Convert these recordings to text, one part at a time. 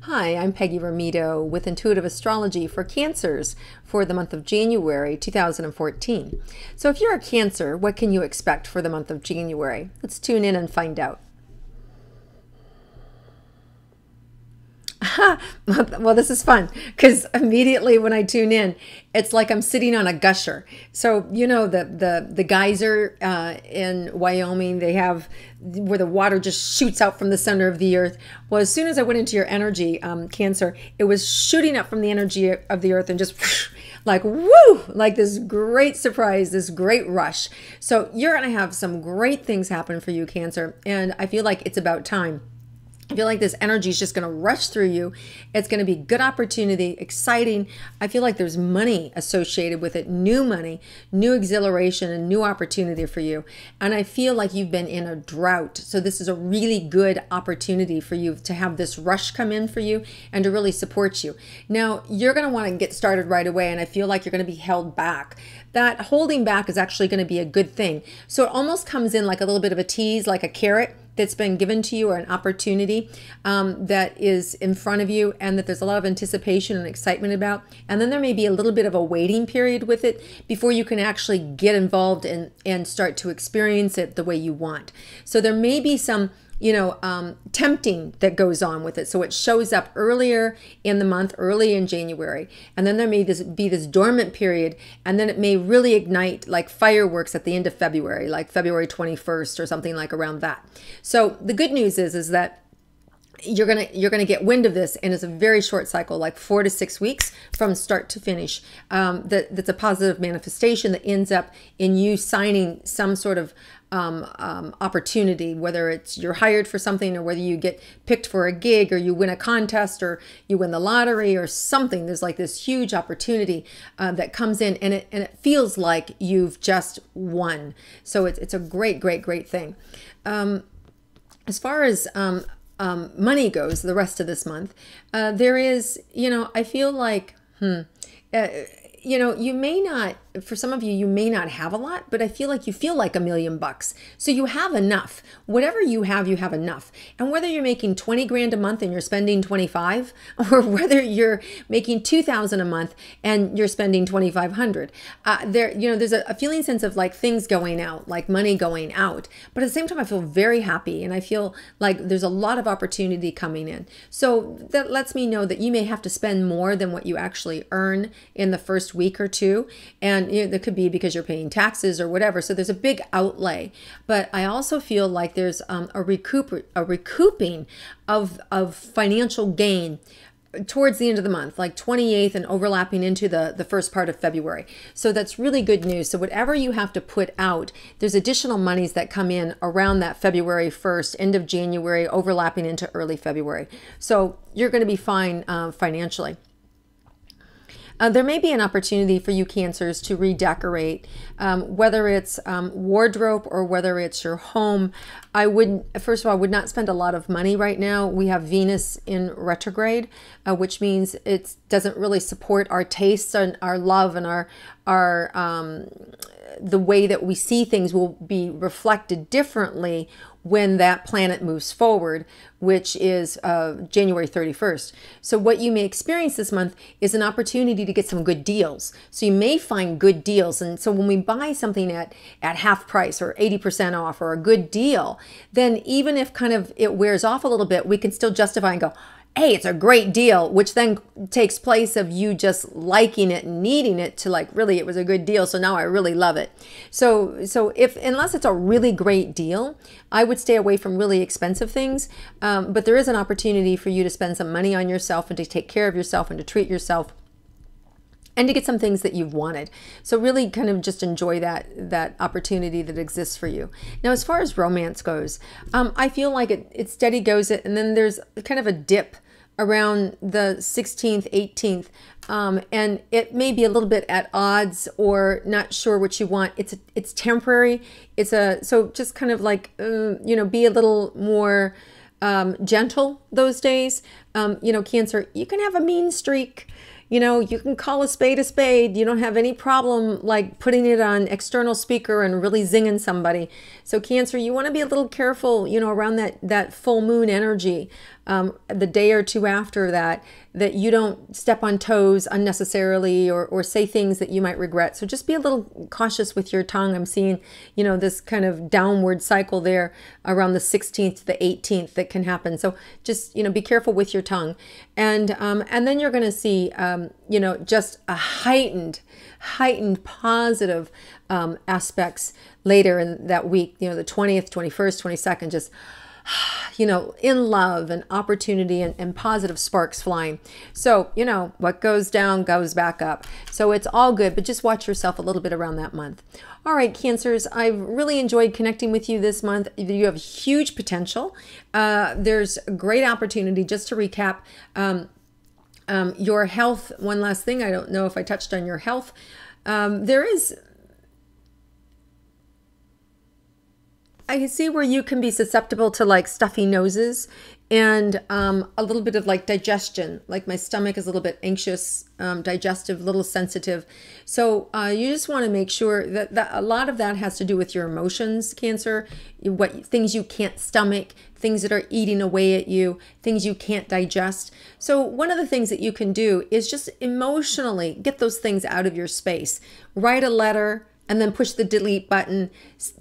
Hi, I'm Peggy Rometo with Intuitive Astrology for Cancers for the month of January 2014. So if you're a Cancer, what can you expect for the month of January? Let's tune in and find out. Well, this is fun because immediately when I tune in, it's like I'm sitting on a gusher. So you know the geyser in Wyoming, they have where the water just shoots out from the center of the earth. Well, as soon as I went into your energy, Cancer, it was shooting up from the energy of the earth and just like woo, like this great surprise, this great rush. So you're gonna have some great things happen for you, Cancer, and I feel like it's about time. I feel like this energy is just going to rush through you. It's going to be good opportunity, exciting. I feel like there's money associated with it, new money, new exhilaration, and new opportunity for you. And I feel like you've been in a drought. So this is a really good opportunity for you to have this rush come in for you and to really support you. Now, you're going to want to get started right away, and I feel like you're going to be held back. That holding back is actually going to be a good thing. So it almost comes in like a little bit of a tease, like a carrot that's been given to you, or an opportunity that is in front of you, and that there's a lot of anticipation and excitement about. And then there may be a little bit of a waiting period with it before you can actually get involved and start to experience it the way you want. So there may be some tempting that goes on with it. So it shows up earlier in the month, early in January, and then there may be this dormant period, and then it may really ignite like fireworks at the end of February, like February 21st or something like around that. So the good news is that you're gonna get wind of this, and it's a very short cycle, like 4 to 6 weeks from start to finish. That's a positive manifestation that ends up in you signing some sort of opportunity, whether it's you're hired for something, or whether you get picked for a gig, or you win a contest, or you win the lottery or something. There's like this huge opportunity that comes in, and it feels like you've just won. So it's a great thing. As far as money goes, the rest of this month, there is, I feel like, you may not, for some of you, you may not have a lot, but I feel like you feel like $1 million. So you have enough. Whatever you have enough. And whether you're making 20 grand a month and you're spending 25, or whether you're making 2,000 a month and you're spending 2,500, there's a feeling sense of like things going out, like money going out. But at the same time, I feel very happy, and I feel like there's a lot of opportunity coming in. So that lets me know that you may have to spend more than what you actually earn in the first week or two. And that could be because you're paying taxes or whatever. So there's a big outlay. But I also feel like there's a recouping of financial gain towards the end of the month, like 28th and overlapping into the first part of February. So that's really good news. So whatever you have to put out, there's additional monies that come in around that February 1st, end of January, overlapping into early February. So you're going to be fine financially. There may be an opportunity for you Cancers to redecorate, whether it's wardrobe or whether it's your home. First of all, I would not spend a lot of money right now. We have Venus in retrograde, which means it doesn't really support our tastes and our love, and the way that we see things will be reflected differently when that planet moves forward, which is January 31st. So what you may experience this month is an opportunity to get some good deals. So you may find good deals. And so when we buy something at half price or 80% off or a good deal, then even if kind of it wears off a little bit, we can still justify and go, hey, it's a great deal, which then takes place of you just liking it and needing it to like, really, it was a good deal, so now I really love it. So unless it's a really great deal, I would stay away from really expensive things. But there is an opportunity for you to spend some money on yourself and to take care of yourself and to treat yourself and to get some things that you've wanted. So really kind of just enjoy that opportunity that exists for you. Now, as far as romance goes, I feel like it steady goes, and then there's kind of a dip around the 16th, 18th, and it may be a little bit at odds or not sure what you want. It's temporary. So just kind of like be a little more gentle those days. Cancer, you can have a mean streak. You can call a spade a spade. You don't have any problem like putting it on external speaker and really zinging somebody. So Cancer, you want to be a little careful, around that full moon energy, the day or two after that you don't step on toes unnecessarily or say things that you might regret. So just be a little cautious with your tongue. I'm seeing, this kind of downward cycle there around the 16th to the 18th that can happen. So just, be careful with your tongue. And then you're going to see, just a heightened positive aspects later in that week, the 20th, 21st, 22nd, just, in love and opportunity and positive sparks flying. So, what goes down goes back up. So it's all good, but just watch yourself a little bit around that month. All right, Cancers, I've really enjoyed connecting with you this month. You have huge potential. There's a great opportunity. Just to recap, your health, one last thing, I don't know if I touched on your health. I can see where you can be susceptible to like stuffy noses and a little bit of like digestion. Like my stomach is a little bit anxious, digestive, a little sensitive. So you just want to make sure that a lot of that has to do with your emotions, Cancer, things you can't stomach, things that are eating away at you, things you can't digest. So one of the things that you can do is just emotionally get those things out of your space. Write a letter, and then push the delete button,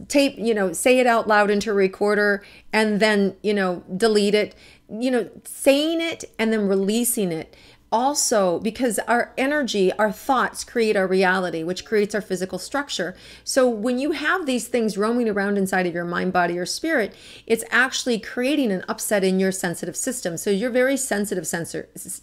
tape, say it out loud into a recorder, and then, delete it, saying it and then releasing it. Also, because our energy, our thoughts create our reality, which creates our physical structure. So when you have these things roaming around inside of your mind, body, or spirit, it's actually creating an upset in your sensitive system. So you're very sensitive,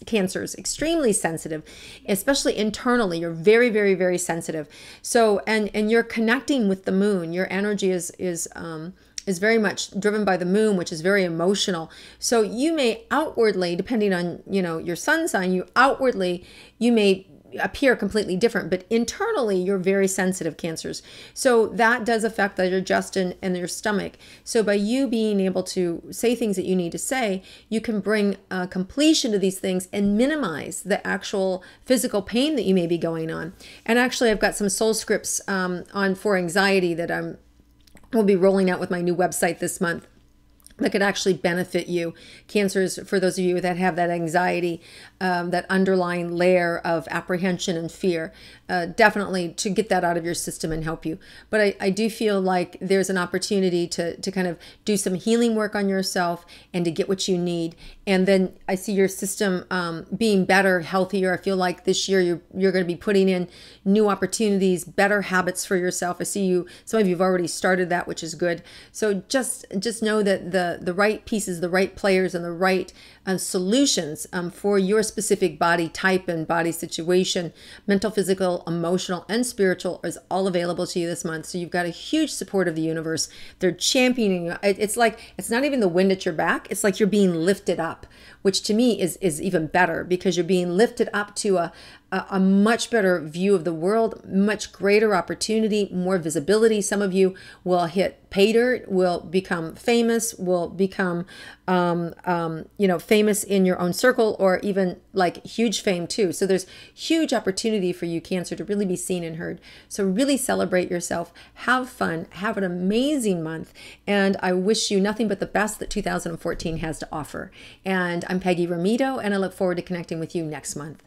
Cancers, extremely sensitive, especially internally. You're very, very, very sensitive. So, and you're connecting with the moon. Your energy is very much driven by the moon, which is very emotional. So you may outwardly, depending on, your sun sign, you may appear completely different, but internally you're very sensitive, Cancers. So that does affect your digestion and your stomach. So by you being able to say things that you need to say, you can bring completion to these things and minimize the actual physical pain that you may be going on. And actually I've got some soul scripts on for anxiety that we'll be rolling out with my new website this month that could actually benefit you, Cancers, for those of you that have that anxiety, that underlying layer of apprehension and fear, definitely to get that out of your system and help you. But I do feel like there's an opportunity to kind of do some healing work on yourself and to get what you need. And then I see your system being better, healthier. I feel like this year you're going to be putting in new opportunities, better habits for yourself. I see some of you have already started that, which is good. So just know that the right pieces, the right players, and the right solutions for your specific body type and body situation, mental, physical, emotional, and spiritual, is all available to you this month. So you've got a huge support of the universe. They're championing you. It's like, it's not even the wind at your back. It's like you're being lifted up, which to me is even better, because you're being lifted up to a much better view of the world, much greater opportunity, more visibility. Some of you will hit pay dirt, will become famous, will become, famous in your own circle, or even like huge fame too. So there's huge opportunity for you, Cancer, to really be seen and heard. So really celebrate yourself, have fun, have an amazing month. And I wish you nothing but the best that 2014 has to offer. And I'm Peggy Rometo, and I look forward to connecting with you next month.